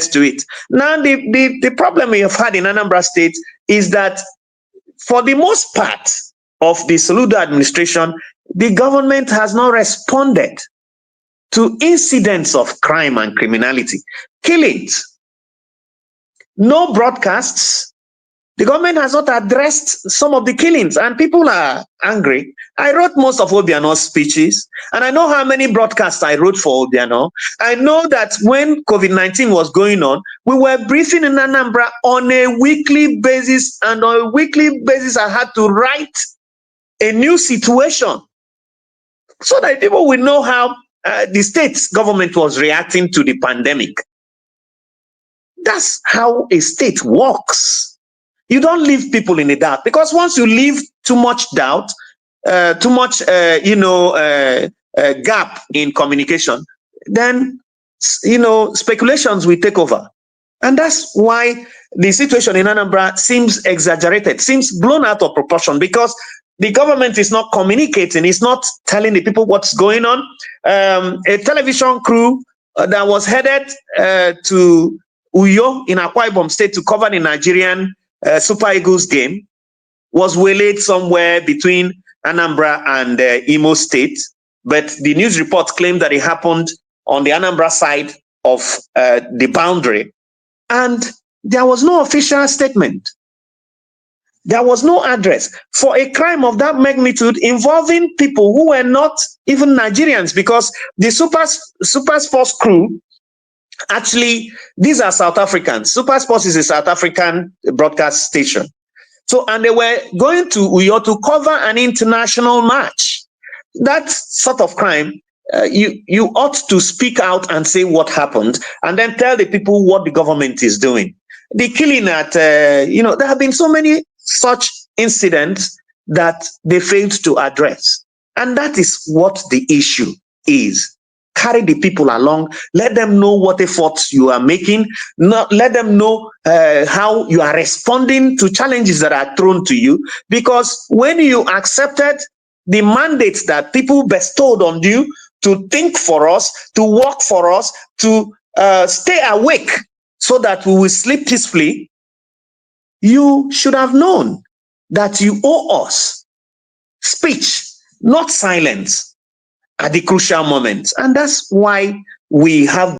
to it. Now, the problem we have had in Anambra State is that for the most part of the Soludo administration, the government has not responded to incidents of crime and criminality, killings, no broadcasts. The government has not addressed some of the killings, and people are angry. I wrote most of Obiano's speeches, and I know how many broadcasts I wrote for Obiano. I know that when COVID-19 was going on, we were briefing in Anambra on a weekly basis, and on a weekly basis, I had to write a new situation so that people will know how the state government was reacting to the pandemic. That's how a state works. You don't leave people in the dark, because once you leave too much doubt, too much, gap in communication, then, speculations will take over. And that's why the situation in Anambra seems exaggerated, seems blown out of proportion, because the government is not communicating, it's not telling the people what's going on. A television crew that was headed to Uyo in Akwa Ibom State to cover the Nigerian Super Eagles game was waylaid somewhere between Anambra and Imo State, but the news report claimed that it happened on the Anambra side of the boundary, and there was no official statement. There was no address for a crime of that magnitude involving people who were not even Nigerians, because the Super Sports crew, actually, these are South Africans. Super Sports is a South African broadcast station. So, and they were going to Uyo to cover an international match. That sort of crime, you ought to speak out and say what happened, and then tell the people what the government is doing. The killing at, there have been so many such incidents that they failed to address. And that is what the issue is. Carry the people along, let them know what efforts you are making, let them know how you are responding to challenges that are thrown to you, because when you accepted the mandate that people bestowed on you to think for us, to work for us, to stay awake so that we will sleep peacefully, you should have known that you owe us speech, not silence, at the crucial moments. And that's why we have